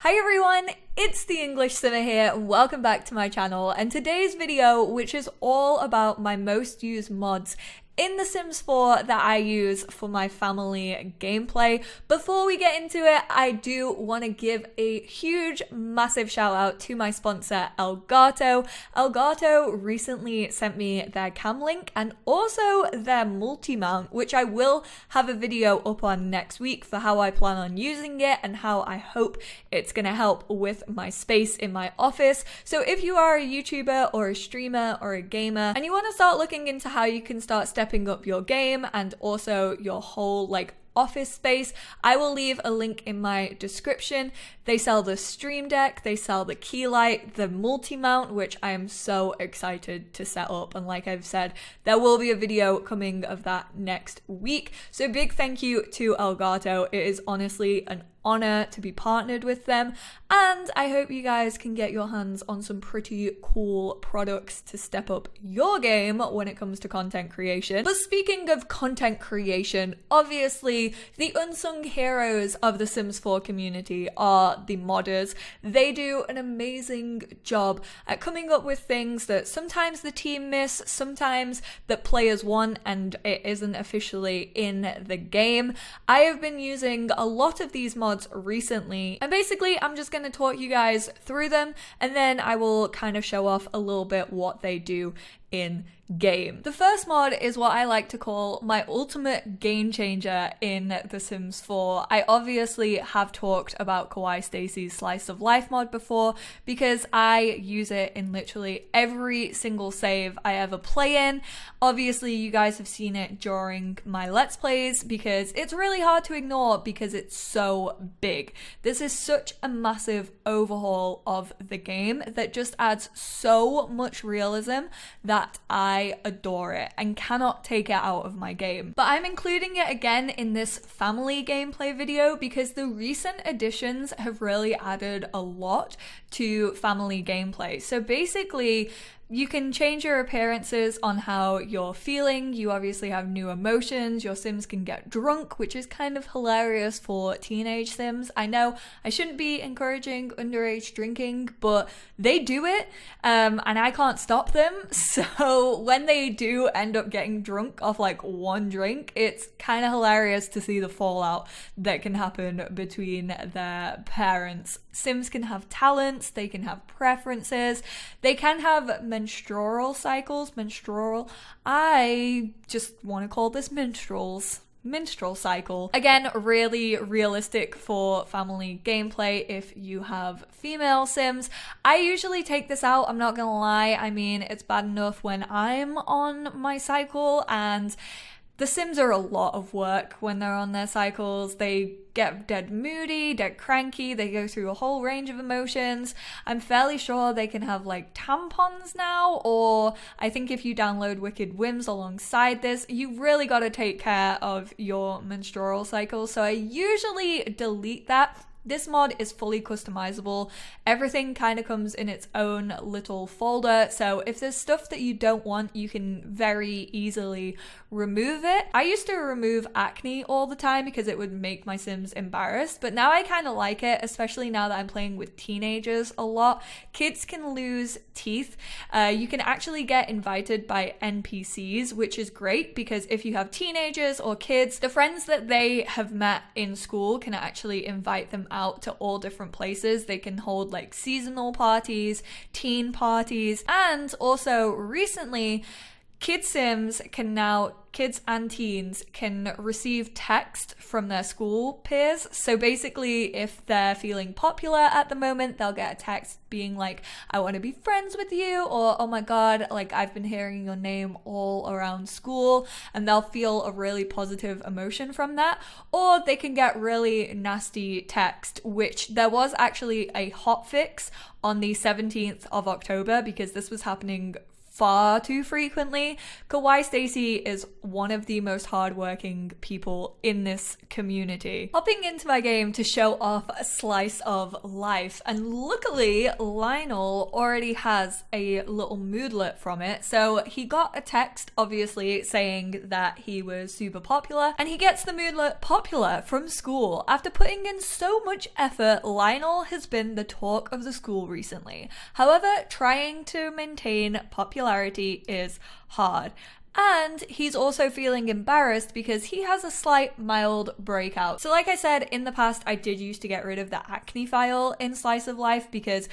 Hi everyone, it's the EnglishSimmer here, and welcome back to my channel, and today's video, which is all about my most used mods in The Sims 4 that I use for my family gameplay. Before we get into it, I do want to give a huge, massive shout out to my sponsor, Elgato. Elgato recently sent me their cam link and also their multi-mount, which I will have a video up on next week for how I plan on using it and how I hope it's going to help with my space in my office. So if you are a YouTuber or a streamer or a gamer and you want to start looking into how you can start stepping up your game and also your whole office space, I will leave a link in my description. They sell the Stream Deck, they sell the Keylight, the multi-mount, which I am so excited to set up, and like I've said, there will be a video coming of that next week. So big thank you to Elgato. It is honestly an honor to be partnered with them, and I hope you guys can get your hands on some pretty cool products to step up your game when it comes to content creation. But speaking of content creation, obviously the unsung heroes of the Sims 4 community are the modders. They do an amazing job at coming up with things that sometimes the team miss, sometimes that players want and it isn't officially in the game. I have been using a lot of these mods recently, and basically I'm just going to talk you guys through them, and then I will kind of show off a little bit what they do in game. The first mod is what I like to call my ultimate game changer in The Sims 4. I obviously have talked about Kawaii Stacy's Slice of Life mod before because I use it in literally every single save I ever play in. Obviously you guys have seen it during my Let's Plays because it's really hard to ignore because it's so big. This is such a massive overhaul of the game that just adds so much realism that I adore it and cannot take it out of my game. But I'm including it again in this family gameplay video because the recent additions have really added a lot to family gameplay. So basically, you can change your appearances on how you're feeling. You obviously have new emotions. Your Sims can get drunk, which is kind of hilarious for teenage Sims. I know I shouldn't be encouraging underage drinking, but they do it, and I can't stop them. So when they do end up getting drunk off one drink, it's kind of hilarious to see the fallout that can happen between their parents. Sims can have talents, they can have preferences, they can have menstrual cycles. I just want to call this menstrual cycle. Again, really realistic for family gameplay if you have female Sims. I usually take this out, I'm not gonna lie. I mean, it's bad enough when I'm on my cycle, and the Sims are a lot of work when they're on their cycles. They get dead moody, dead cranky, they go through a whole range of emotions. I'm fairly sure they can have tampons now, or I think if you download Wicked Whims alongside this, you really got to take care of your menstrual cycle. So I usually delete that. This mod is fully customizable. Everything kind of comes in its own little folder, so if there's stuff that you don't want, you can very easily remove it. I used to remove acne all the time because it would make my Sims embarrassed, but now I kind of like it, especially now that I'm playing with teenagers a lot. Kids can lose teeth. You can actually get invited by NPCs, which is great because if you have teenagers or kids, the friends that they have met in school can actually invite them out to all different places. They can hold seasonal parties, teen parties, and also recently kids and teens can receive text from their school peers. So basically, if they're feeling popular at the moment, they'll get a text being I want to be friends with you, or oh my god, I've been hearing your name all around school, and they'll feel a really positive emotion from that. Or they can get really nasty text, which there was actually a hotfix on the 17th of October because this was happening far too frequently. Kawaii Stacy is one of the most hardworking people in this community. Hopping into my game to show off a slice of life, and luckily Lionel already has a little moodlet from it, so he got a text obviously saying that he was super popular, and he gets the moodlet popular from school. After putting in so much effort, Lionel has been the talk of the school recently. However, trying to maintain popularity is hard. And he's also feeling embarrassed because he has a slight mild breakout. So like I said, in the past, I did used to get rid of the acne file in Slice of Life because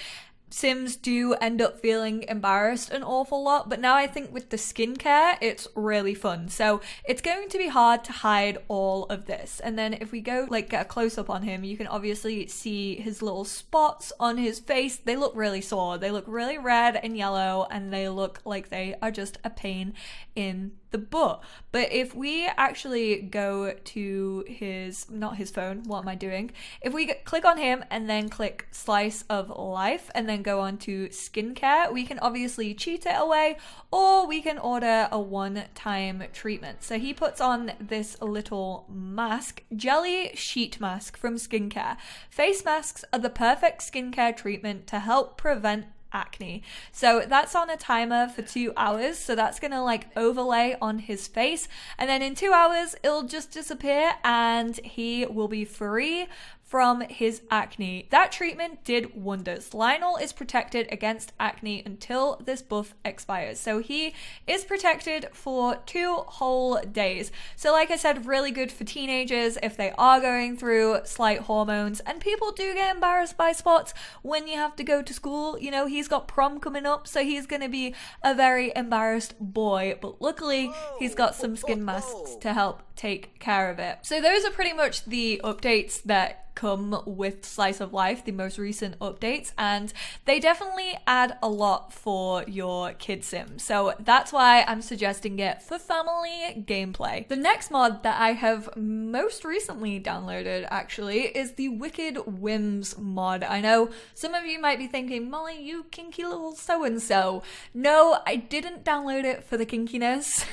Sims do end up feeling embarrassed an awful lot, but now I think with the skincare, it's really fun. So it's going to be hard to hide all of this. And then if we go like get a close up on him, you can obviously see his little spots on his face. They look really sore. They look really red and yellow, and they look like they are just a pain in the butt. But if we actually go to his, not his phone, what am I doing? If we click on him and then click Slice of Life and then go on to skincare, we can obviously cheat it away, or we can order a one-time treatment. So he puts on this little mask, jelly sheet mask from skincare. Face masks are the perfect skincare treatment to help prevent acne. So that's on a timer for 2 hours. So that's gonna like overlay on his face, and then in 2 hours it'll just disappear and he will be free from his acne. That treatment did wonders. Lionel is protected against acne until this buff expires. So he is protected for 2 whole days. So like I said, really good for teenagers if they are going through slight hormones, and people do get embarrassed by spots when you have to go to school. You know, he's got prom coming up, so he's gonna be a very embarrassed boy, but luckily he's got some skin masks to help take care of it. So those are pretty much the updates that come with Slice of Life, the most recent updates, and they definitely add a lot for your kid sim. So that's why I'm suggesting it for family gameplay. The next mod that I have most recently downloaded actually is the Wicked Whims mod. I know some of you might be thinking, Molly, you kinky little so-and-so. No, I didn't download it for the kinkiness.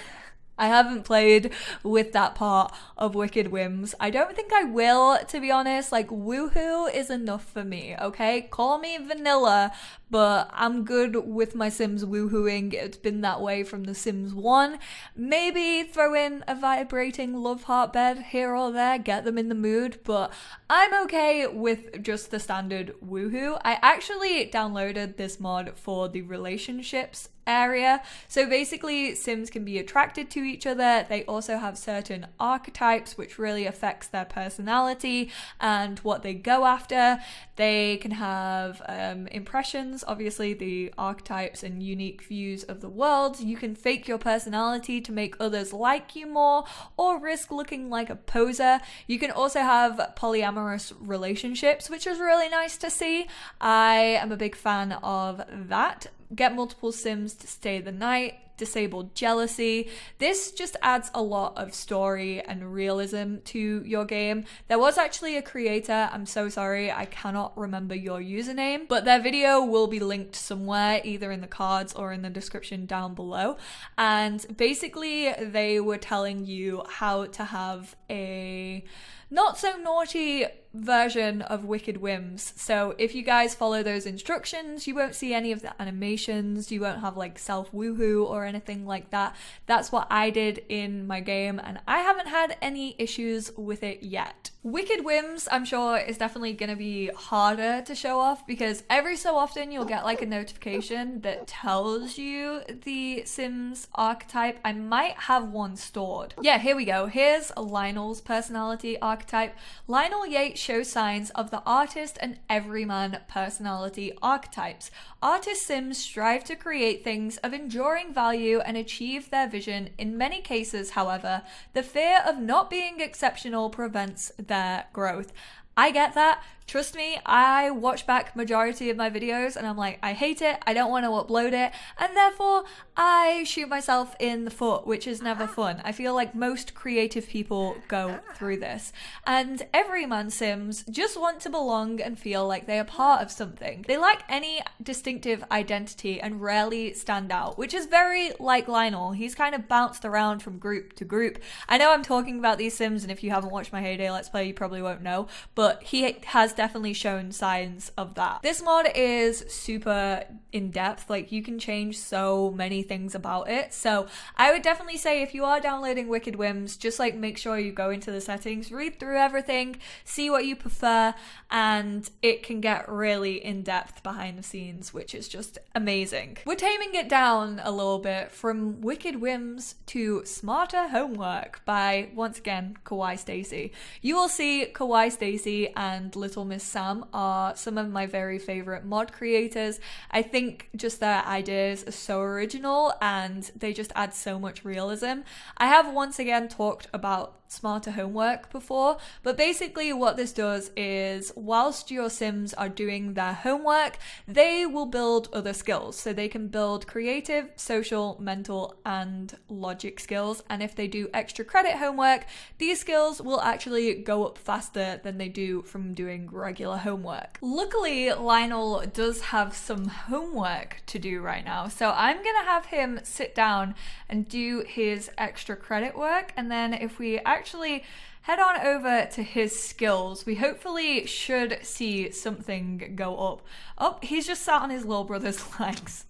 I haven't played with that part of Wicked Whims. I don't think I will, to be honest. Like, woohoo is enough for me, okay? Call me vanilla, but I'm good with my Sims woohooing. It's been that way from The Sims 1. Maybe throw in a vibrating love heart bed here or there, get them in the mood, but I'm okay with just the standard woohoo. I actually downloaded this mod for the relationships area. So basically, Sims can be attracted to each other. They also have certain archetypes which really affects their personality and what they go after. They can have impressions, obviously the archetypes and unique views of the world. You can fake your personality to make others like you more, or risk looking like a poser. You can also have polyamorous relationships, which is really nice to see. I am a big fan of that. Get multiple Sims to stay the night, disable jealousy. This just adds a lot of story and realism to your game. There was actually a creator, I'm so sorry, I cannot remember your username, but their video will be linked somewhere, either in the cards or in the description down below. And basically they were telling you how to have a not so naughty version of Wicked Whims. So if you guys follow those instructions, you won't see any of the animations, you won't have like self woohoo or anything like that. That's what I did in my game, and I haven't had any issues with it yet. Wicked Whims, I'm sure, is definitely going to be harder to show off because every so often you'll get like a notification that tells you the Sims archetype. I might have one stored. Yeah, here we go. Here's Lionel's personality archetype. Lionel Yates shows signs of the artist and everyman personality archetypes. Artist Sims strive to create things of enduring value and achieve their vision. In many cases, however, the fear of not being exceptional prevents their growth. I get that. Trust me, I watch back majority of my videos and I'm like, I hate it, I don't want to upload it, and therefore I shoot myself in the foot, which is never fun. I feel like most creative people go through this. And everyman Sims just want to belong and feel like they are part of something. They lack any distinctive identity and rarely stand out, which is very like Lionel. He's kind of bounced around from group to group. I know I'm talking about these Sims, and if you haven't watched my Heyday Let's Play, you probably won't know, but he has definitely shown signs of that. This mod is super in-depth, like you can change so many things about it. So I would definitely say if you are downloading Wicked Whims, just like make sure you go into the settings, read through everything, see what you prefer, and it can get really in-depth behind the scenes, which is just amazing. We're taming it down a little bit from Wicked Whims to Smarter Homework by, once again, Kawaii Stacy. You will see Kawaii Stacy and Little Miss Sam are some of my very favorite mod creators. I think just their ideas are so original and they just add so much realism. I have once again talked about Smarter Homework before, but basically what this does is whilst your Sims are doing their homework, they will build other skills. So they can build creative, social, mental, and logic skills. And if they do extra credit homework, these skills will actually go up faster than they do from doing regular homework. Luckily, Lionel does have some homework to do right now. So I'm gonna have him sit down and do his extra credit work. And then if we actually head on over to his skills, we hopefully should see something go up. Oh, he's just sat on his little brother's legs.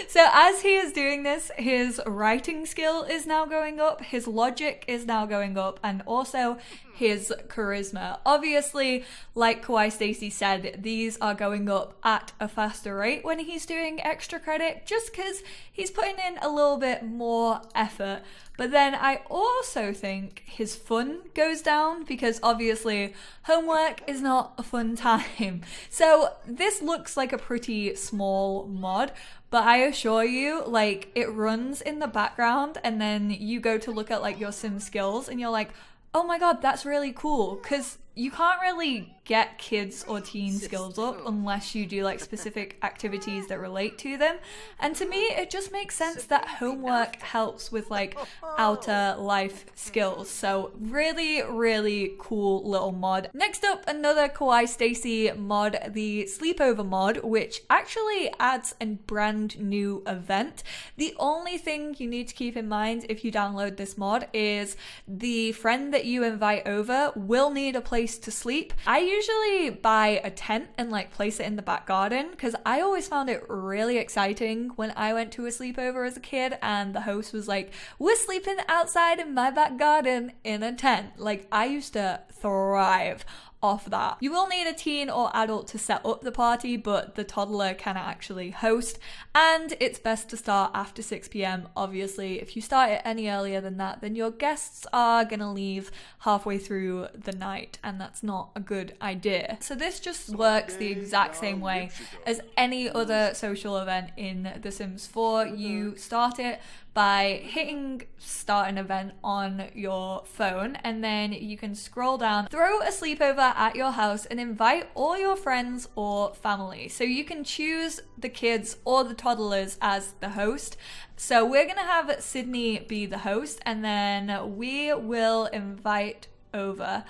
So as he is doing this, his writing skill is now going up, his logic is now going up, and also his charisma. Obviously, like Kawaii Stacy said, these are going up at a faster rate when he's doing extra credit, just because he's putting in a little bit more effort. But then I also think his fun goes down because obviously homework is not a fun time. So this looks like a pretty small mod, but I assure you, like, it runs in the background and then you go to look at like your sim skills and you're like, oh my god, that's really cool, because you can't really get kids or teen skills up unless you do like specific activities that relate to them. And to me, it just makes sense that homework helps with like outer life skills. So really, really cool little mod. Next up, another Kawaii Stacy mod, the Sleepover mod, which actually adds a brand new event. The only thing you need to keep in mind if you download this mod is the friend that you invite over will need a place to sleep. I usually buy a tent and like place it in the back garden because I always found it really exciting when I went to a sleepover as a kid and the host was like, we're sleeping outside in my back garden in a tent. Like, I used to thrive off that. You will need a teen or adult to set up the party, but the toddler can actually host, and it's best to start after 6 p.m. Obviously, if you start it any earlier than that, then your guests are gonna leave halfway through the night, and that's not a good idea. So this just works the exact same way as any other social event in The Sims 4. You start it by hitting start an event on your phone, and then you can scroll down, throw a sleepover at your house and invite all your friends or family. So you can choose the kids or the toddlers as the host. So we're gonna have Sydney be the host, and then we will invite over.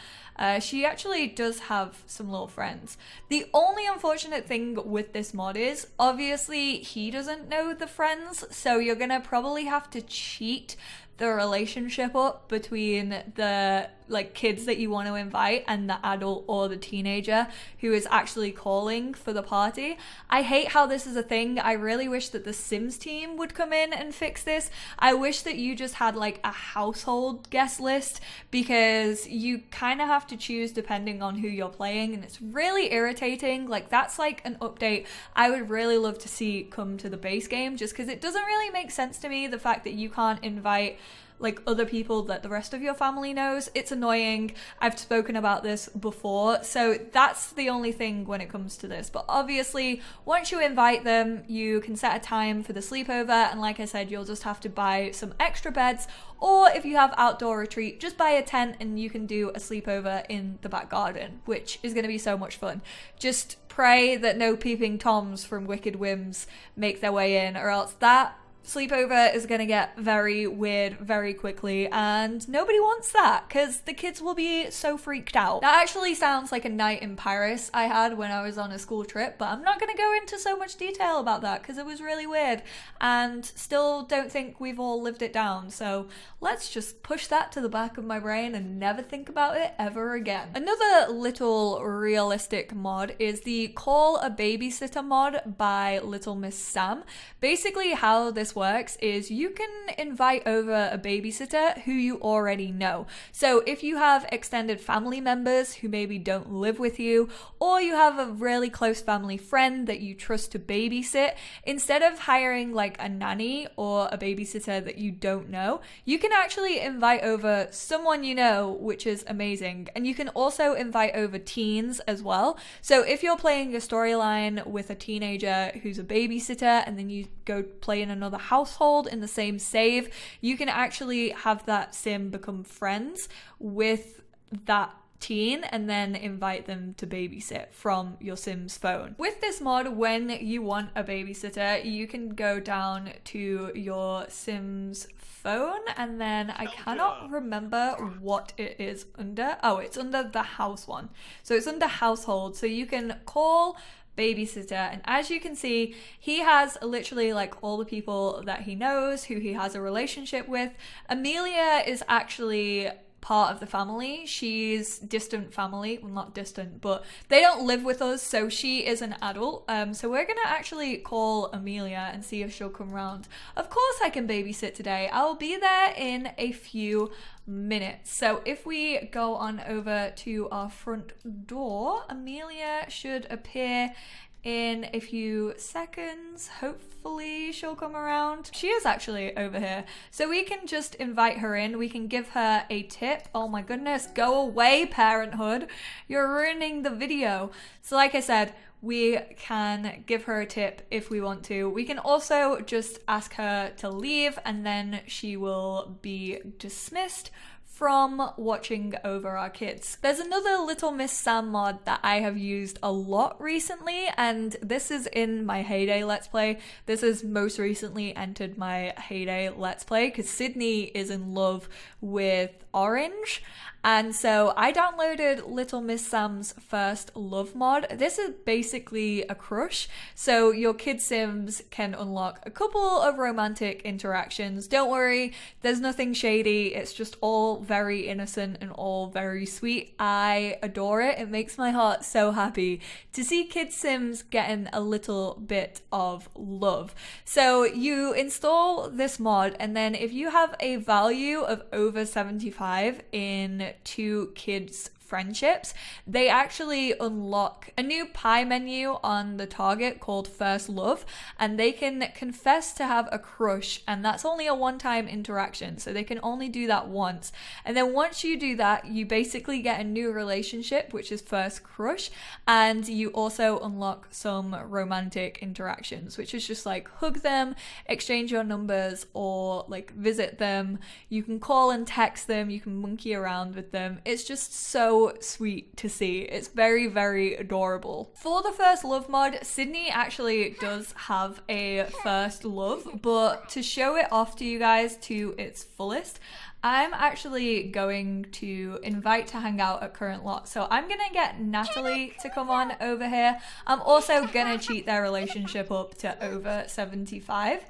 She actually does have some little friends. The only unfortunate thing with this mod is obviously he doesn't know the friends, so you're gonna probably have to cheat the relationship up between the like kids that you want to invite and the adult or the teenager who is actually calling for the party. I hate how this is a thing. I really wish that the Sims team would come in and fix this. I wish that you just had like a household guest list, because you kind of have to choose depending on who you're playing, and it's really irritating. Like, that's like an update I would really love to see come to the base game, just because it doesn't really make sense to me, the fact that you can't invite like other people that the rest of your family knows. It's annoying. I've spoken about this before, so that's the only thing when it comes to this. But obviously, once you invite them, you can set a time for the sleepover, and like I said, you'll just have to buy some extra beds, or if you have outdoor retreat, just buy a tent and you can do a sleepover in the back garden, which is going to be so much fun. Just pray that no peeping toms from Wicked Whims make their way in, or else that sleepover is going to get very weird very quickly, and nobody wants that because the kids will be so freaked out. That actually sounds like a night in Paris I had when I was on a school trip, but I'm not going to go into so much detail about that because it was really weird and still don't think we've all lived it down. So let's just push that to the back of my brain and never think about it ever again. Another little realistic mod is the Call a Babysitter mod by Little Miss Sam. Basically how this works is you can invite over a babysitter who you already know. So if you have extended family members who maybe don't live with you, or you have a really close family friend that you trust to babysit, instead of hiring like a nanny or a babysitter that you don't know, you can actually invite over someone you know, which is amazing. And you can also invite over teens as well. So if you're playing a storyline with a teenager who's a babysitter and then you go play in another household in the same save, you can actually have that sim become friends with that teen and then invite them to babysit from your sim's phone. With this mod, when you want a babysitter, you can go down to your sim's phone, and then I cannot remember what it is under. Oh, it's under the house one. So it's under household, so you can call babysitter, and as you can see, he has literally like all the people that he knows, who he has a relationship with. Amelia is actually part of the family. She's distant family, well, not distant, but they don't live with us, so she is an adult. So we're gonna actually call Amelia and see if she'll come round. Of course I can babysit today. I'll be there in a few minutes. So if we go on over to our front door, Amelia should appear in a few seconds. Hopefully she'll come around. She is actually over here. So we can just invite her in. We can give her a tip. Oh my goodness, go away, Parenthood. You're ruining the video. So like I said, we can give her a tip if we want to. We can also just ask her to leave and then she will be dismissed from watching over our kids. There's another Little Miss Sam mod that I have used a lot recently, and this is in my Heyday Let's Play. This has most recently entered my Heyday Let's Play because Sydney is in love with Orange. And so I downloaded Little Miss Sam's First Love mod. This is basically a crush. So your kid sims can unlock a couple of romantic interactions. Don't worry, there's nothing shady. It's just all very innocent and all very sweet. I adore it. It makes my heart so happy to see kid sims getting a little bit of love. So you install this mod, and then if you have a value of over 75 in two kids' friendships, they actually unlock a new pie menu on the target called First Love, and they can confess to have a crush, and that's only a one-time interaction, so they can only do that once. And then once you do that, you basically get a new relationship, which is First Crush, and you also unlock some romantic interactions, which is just like hug them, exchange your numbers, or like visit them. You can call and text them, you can monkey around with them. It's just so sweet to see. It's very, very adorable. For the First Love mod, Sydney actually does have a first love, but to show it off to you guys to its fullest, I'm actually going to invite to hang out at current lot. So I'm gonna get Natalie to come on over here. I'm also gonna cheat their relationship up to over 75.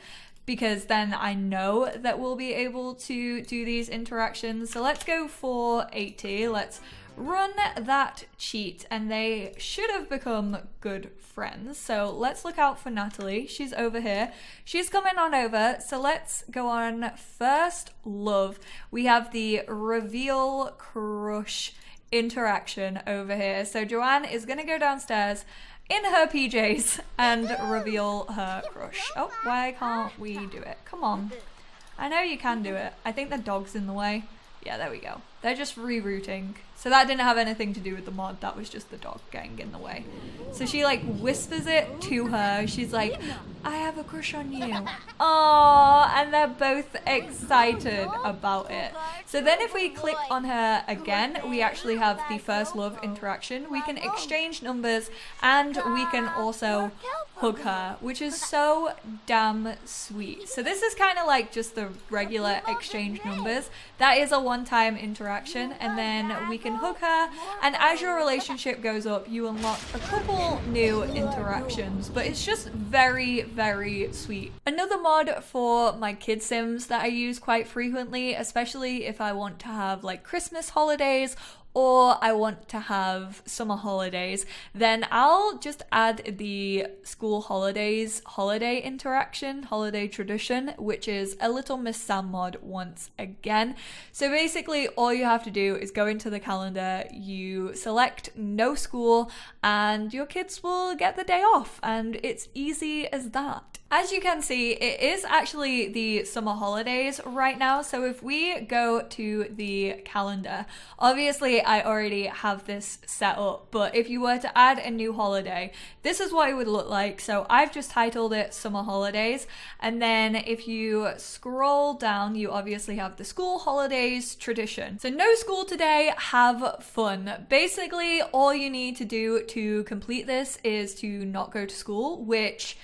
Because then I know that we'll be able to do these interactions. So let's go for 80. Let's run that cheat, and they should have become good friends. So let's look out for Natalie. She's over here. She's coming on over. So let's go on First Love. We have the reveal crush interaction over here. So Joanne is gonna go downstairs in her PJs and reveal her crush. Oh, why can't we do it? Come on. I know you can do it. I think the dog's in the way. Yeah, there we go. They're just rerouting. So that didn't have anything to do with the mod. That was just the dog getting in the way. So she like whispers it to her. She's like, I have a crush on you. Aww, and they're both excited about it. So then if we click on her again, we actually have the first love interaction. We can exchange numbers and we can also hug her, which is so damn sweet. So this is kind of like just the regular exchange numbers. That is a one-time interaction, and then we can hug her, and as your relationship goes up, you unlock a couple new interactions, but it's just very, very sweet. Another mod for my kid sims that I use quite frequently, especially if I want to have like Christmas holidays or I want to have summer holidays, then I'll just add the school holidays holiday interaction, holiday tradition, which is a Little Miss Sam mod once again. So basically all you have to do is go into the calendar, you select no school, and your kids will get the day off, and it's easy as that. As you can see, it is actually the summer holidays right now. So if we go to the calendar, obviously I already have this set up, but if you were to add a new holiday, this is what it would look like. So I've just titled it Summer Holidays. And then if you scroll down, you obviously have the school holidays tradition. So no school today, have fun. Basically, all you need to do to complete this is to not go to school, which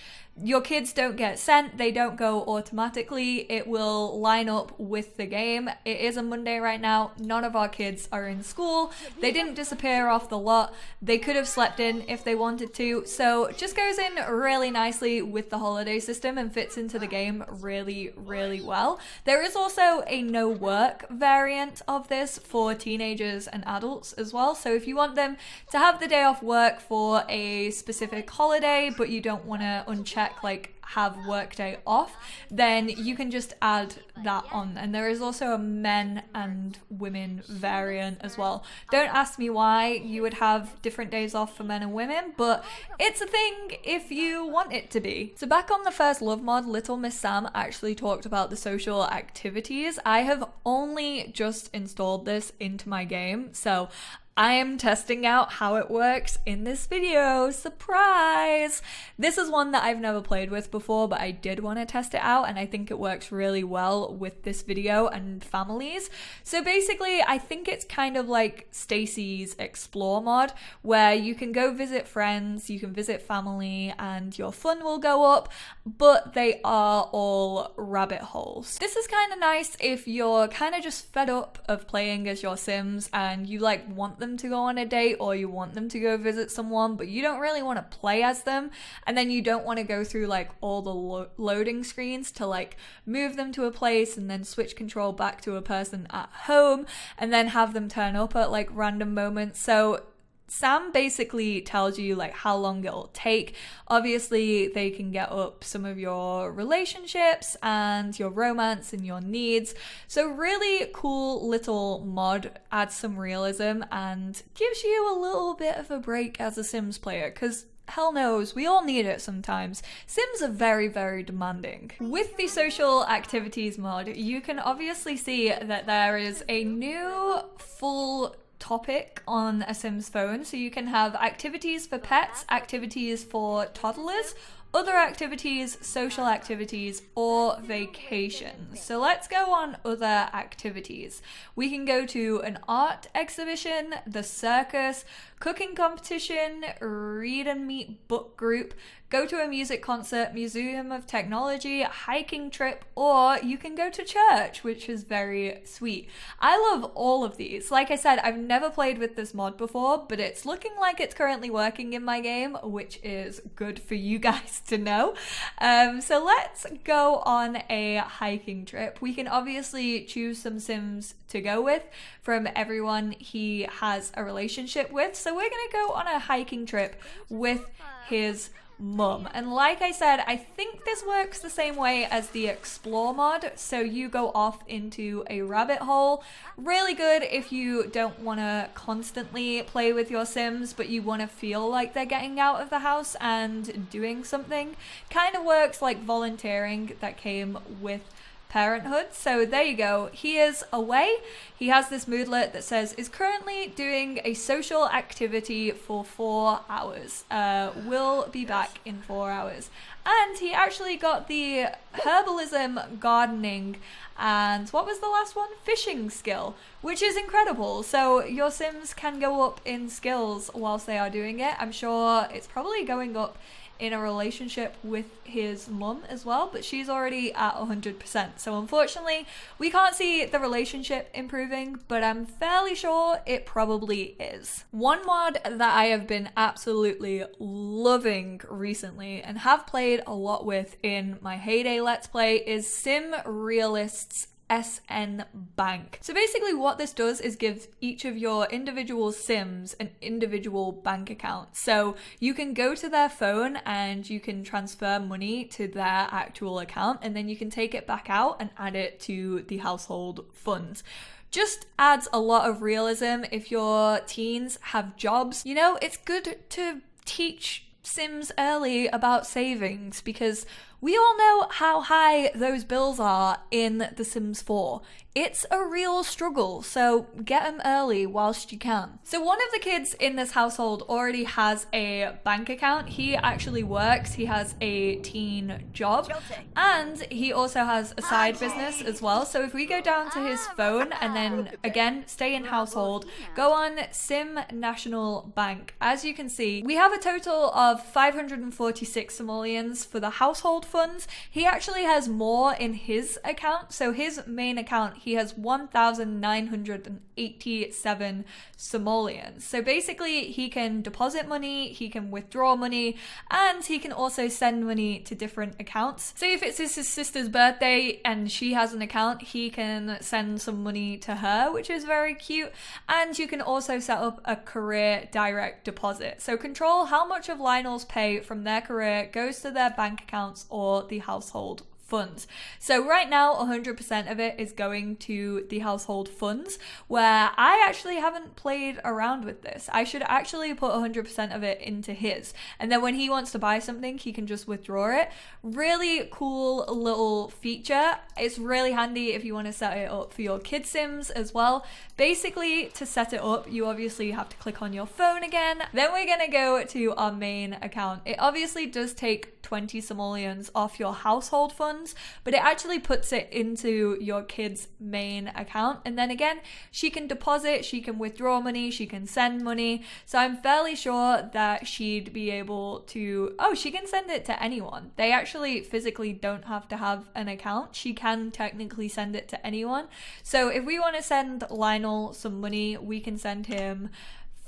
your kids don't get sent, they don't go automatically, it will line up with the game. It is a Monday right now, none of our kids are in school, they didn't disappear off the lot, they could have slept in if they wanted to, so it just goes in really nicely with the holiday system and fits into the game really, really well. There is also a no work variant of this for teenagers and adults as well, so if you want them to have the day off work for a specific holiday but you don't want to uncheck like have workday off, then you can just add that on. And there is also a men and women variant as well. Don't ask me why you would have different days off for men and women, but it's a thing if you want it to be. So back on the first love mod, Little Miss Sam actually talked about the social activities. I have only just installed this into my game, so I am testing out how it works in this video. Surprise! This is one that I've never played with before, but I did want to test it out, and I think it works really well with this video and families. So basically, I think it's kind of like Stacy's Explore mod, where you can go visit friends, you can visit family, and your fun will go up, but they are all rabbit holes. This is kind of nice if you're kind of just fed up of playing as your Sims and you like want them to go on a date, or you want them to go visit someone but you don't really want to play as them, and then you don't want to go through like all the loading screens to like move them to a place and then switch control back to a person at home and then have them turn up at like random moments. So Sam basically tells you like how long it'll take. Obviously, they can get up some of your relationships and your romance and your needs. So really cool little mod, adds some realism and gives you a little bit of a break as a Sims player, because hell knows, we all need it sometimes. Sims are very, very demanding. With the social activities mod, you can obviously see that there is a new full topic on a Sims phone, so you can have activities for pets, activities for toddlers, other activities, social activities, or vacations. So let's go on other activities. We can go to an art exhibition, the circus, cooking competition, read and meet book group, go to a music concert, museum of technology, hiking trip, or you can go to church, which is very sweet. I love all of these. Like I said, I've never played with this mod before, but it's looking like it's currently working in my game, which is good for you guys to know. So let's go on a hiking trip. We can obviously choose some Sims to go with from everyone he has a relationship with. So we're gonna go on a hiking trip with his mum. And like I said, I think this works the same way as the Explore mod. So you go off into a rabbit hole. Really good if you don't want to constantly play with your Sims, but you want to feel like they're getting out of the house and doing something. Kind of works like volunteering that came with parenthood. So there you go. He is away. He has this moodlet that says is currently doing a social activity for 4 hours. Will be back in 4 hours. And he actually got the herbalism, gardening, and what was the last one? Fishing skill, which is incredible. So your Sims can go up in skills whilst they are doing it. I'm sure it's probably going up in a relationship with his mum as well, but she's already at 100%. So unfortunately, we can't see the relationship improving, but I'm fairly sure it probably is. One mod that I have been absolutely loving recently and have played a lot with in my heyday Let's Play is Sim Realist's SN Bank. So basically what this does is give each of your individual Sims an individual bank account. So you can go to their phone and you can transfer money to their actual account, and then you can take it back out and add it to the household funds. Just adds a lot of realism if your teens have jobs. You know, it's good to teach Sims early about savings, because we all know how high those bills are in The Sims 4. It's a real struggle, so get them early whilst you can. So one of the kids in this household already has a bank account. He actually works, he has a teen job, and he also has a side business as well. So if we go down to his phone and then again stay in household, go on Sim National Bank. As you can see, we have a total of 546 simoleons for the household funds. He actually has more in his account. So his main account, he has 1,987 simoleons. So basically he can deposit money, he can withdraw money, and he can also send money to different accounts. So if it's his sister's birthday and she has an account, he can send some money to her, which is very cute. And you can also set up a career direct deposit. So control how much of Lionel's pay from their career goes to their bank accounts or the household funds. So right now 100% of it is going to the household funds, where I actually haven't played around with this. I should actually put 100% of it into his, and then when he wants to buy something he can just withdraw it. Really cool little feature. It's really handy if you want to set it up for your kid Sims as well. Basically, to set it up you obviously have to click on your phone again. Then we're gonna go to our main account. It obviously does take 20 simoleons off your household funds, but it actually puts it into your kid's main account. And then again, she can deposit, she can withdraw money, she can send money. So I'm fairly sure that she'd be able to, oh, she can send it to anyone. They actually physically don't have to have an account. She can technically send it to anyone. So if we want to send Lionel some money, we can send him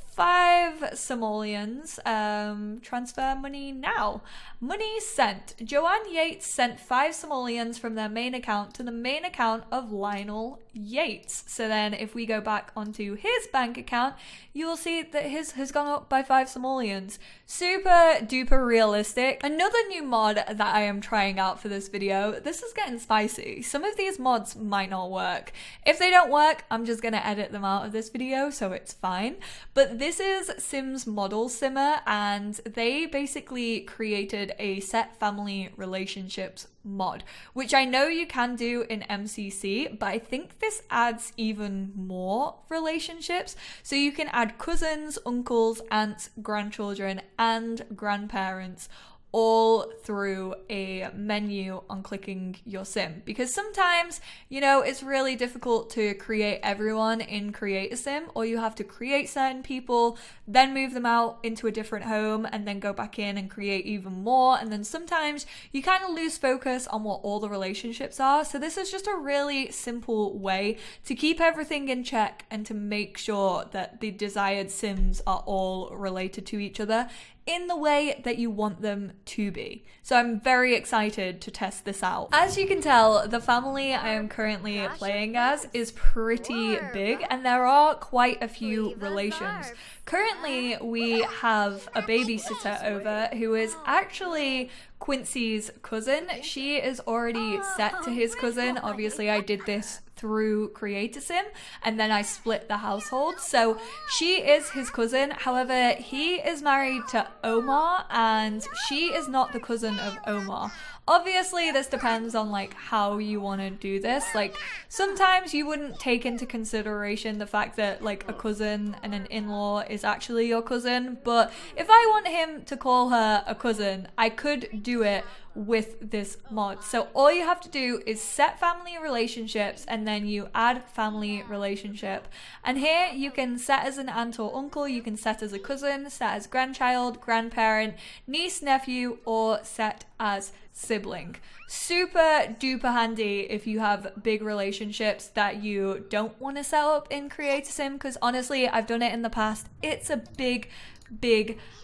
5 simoleons. Transfer money now. Money sent. Joanne Yates sent 5 simoleons from their main account to the main account of Lionel Yates. So then if we go back onto his bank account, you will see that his has gone up by 5 simoleons. Super duper realistic. Another new mod that I am trying out for this video. This is getting spicy. Some of these mods might not work. If they don't work, I'm just gonna edit them out of this video, so it's fine. But this is Sims Model Simmer, and they basically created a set family relationships mod, which I know you can do in MCC, but I think this adds even more relationships. So you can add cousins, uncles, aunts, grandchildren, and grandparents all through a menu on clicking your sim, because sometimes, you know, it's really difficult to create everyone in Create a Sim, or you have to create certain people, then move them out into a different home, and then go back in and create even more, and then sometimes you kind of lose focus on what all the relationships are. So this is just a really simple way to keep everything in check and to make sure that the desired Sims are all related to each other in the way that you want them to be. So I'm very excited to test this out. As you can tell, the family I am currently playing as is pretty big, and there are quite a few relations. Currently, we have a babysitter over who is actually Quincy's cousin. She is already set to his cousin. Obviously, I did this through Create a Sim, and then I split the household. So she is his cousin. However, he is married to Omar and she is not the cousin of Omar. Obviously, this depends on like how you want to do this. Like sometimes you wouldn't take into consideration the fact that like a cousin and an in-law is actually your cousin, but if I want him to call her a cousin, I could do it with this mod. So all you have to do is set family relationships and then you add family relationship, and here you can set as an aunt or uncle, you can set as a cousin, set as grandchild, grandparent, niece, nephew, or set as sibling. Super duper handy if you have big relationships that you don't want to set up in Create a Sim, because honestly I've done it in the past. It's a big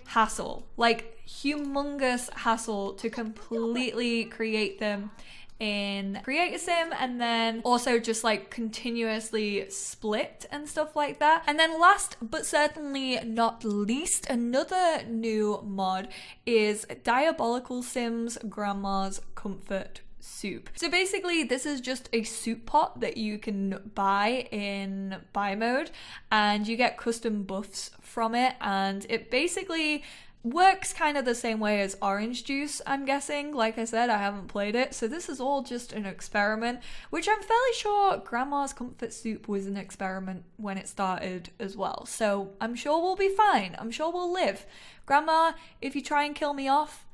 hassle, like humongous hassle to completely create them in Create a Sim, and then also just like continuously split and stuff like that. And then last but certainly not least, another new mod is Diabolical Sims Grandma's Comfort Soup. So basically this is just a soup pot that you can buy in buy mode, and you get custom buffs from it, and it basically works kind of the same way as orange juice, I'm guessing. Like I said, I haven't played it, so this is all just an experiment, which I'm fairly sure Grandma's Comfort Soup was an experiment when it started as well. So I'm sure we'll be fine. I'm sure we'll live. Grandma, if you try and kill me off,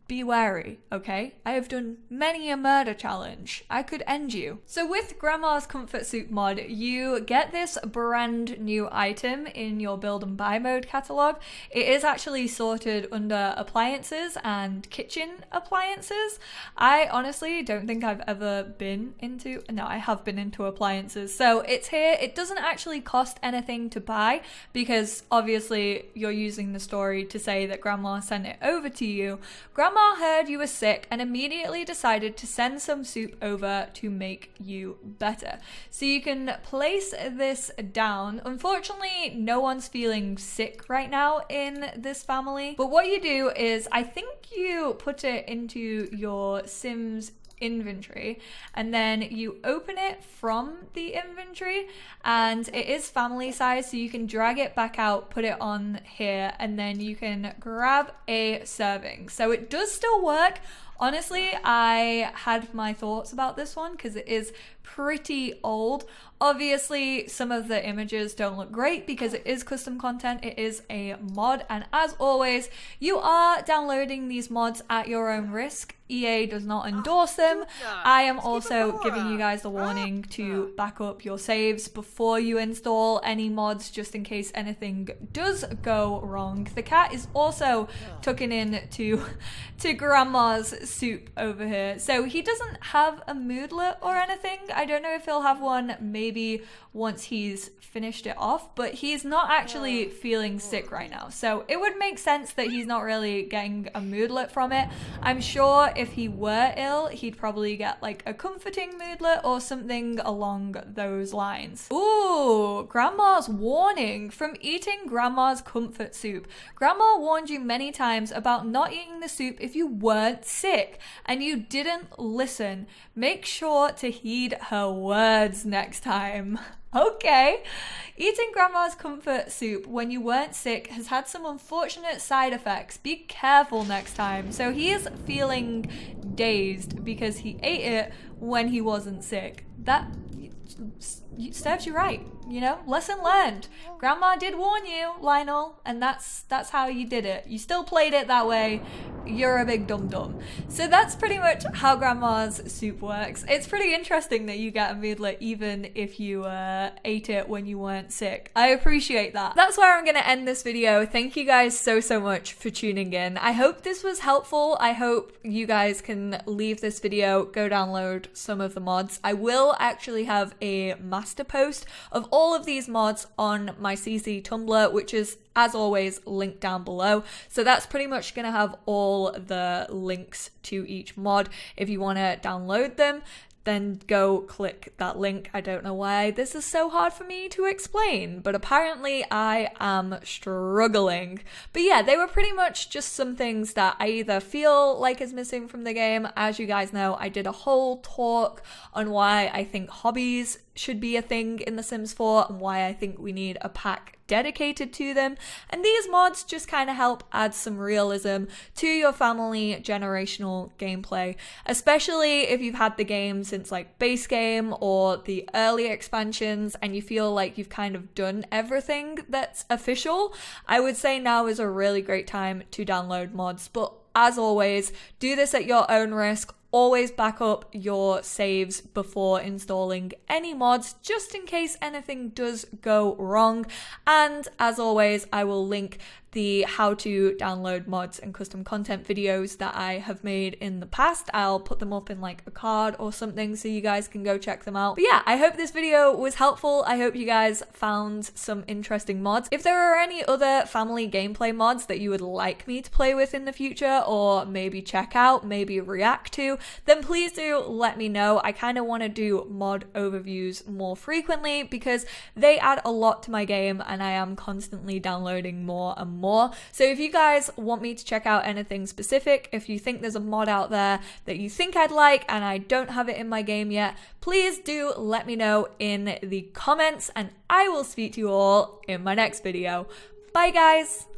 be wary, okay? I have done many a murder challenge. I could end you. So with Grandma's Comfort Soup mod, you get this brand new item in your build and buy mode catalog. It is actually sorted under appliances and kitchen appliances. I honestly don't think I've ever been into, no, I have been into appliances. So it's here. It doesn't actually cost anything to buy because obviously you're using the story to say that Grandma sent it over to you. Grandma heard you were sick and immediately decided to send some soup over to make you better. So you can place this down. Unfortunately, no one's feeling sick right now in this family, but what you do is I think you put it into your Sims inventory and then you open it from the inventory, and it is family size, so you can drag it back out, put it on here, and then you can grab a serving. So it does still work. Honestly, I had my thoughts about this one because it is pretty old. Obviously, some of the images don't look great because it is custom content, it is a mod, and as always, you are downloading these mods at your own risk. EA does not endorse them. I am also giving you guys the warning to back up your saves before you install any mods, just in case anything does go wrong. The cat is also tucking in to Grandma's soup over here. So he doesn't have a moodlet or anything. I don't know if he'll have one maybe once he's finished it off, but he's not actually feeling sick right now. So it would make sense that he's not really getting a moodlet from it. I'm sure if he were ill, he'd probably get like a comforting moodlet or something along those lines. Ooh, Grandma's warning from eating Grandma's comfort soup. Grandma warned you many times about not eating the soup if you weren't sick, and you didn't listen. Make sure to heed her words next time. Okay. Eating Grandma's comfort soup when you weren't sick has had some unfortunate side effects. Be careful next time. So he is feeling dazed because he ate it when he wasn't sick. That serves you right, you know? Lesson learned. Grandma did warn you, Lionel, and that's how you did it. You still played it that way. You're a big dum-dum. So that's pretty much how Grandma's soup works. It's pretty interesting that you get a moodlet even if you ate it when you weren't sick. I appreciate that. That's where I'm gonna end this video. Thank you guys so much for tuning in. I hope this was helpful. I hope you guys can leave this video, go download some of the mods. I will actually have a master post of all of these mods on my CC Tumblr, which is, as always, linked down below. So that's pretty much going to have all the links to each mod if you want to download them. then go click that link. I don't know why this is so hard for me to explain, but apparently I am struggling. But yeah, they were pretty much just some things that I either feel like is missing from the game. As you guys know, I did a whole talk on why I think hobbies should be a thing in The Sims 4 and why I think we need a pack dedicated to them. And these mods just kind of help add some realism to your family generational gameplay, especially if you've had the game since like base game or the early expansions and you feel like you've kind of done everything that's official. I would say now is a really great time to download mods, but as always, do this at your own risk. Always back up your saves before installing any mods, just in case anything does go wrong. And as always, I will link the how to download mods and custom content videos that I have made in the past. I'll put them up in like a card or something so you guys can go check them out. But yeah, I hope this video was helpful. I hope you guys found some interesting mods. If there are any other family gameplay mods that you would like me to play with in the future, or maybe check out, maybe react to, then please do let me know. I kind of want to do mod overviews more frequently because they add a lot to my game and I am constantly downloading more and more. So if you guys want me to check out anything specific, if you think there's a mod out there that you think I'd like and I don't have it in my game yet, please do let me know in the comments and I will speak to you all in my next video. Bye guys!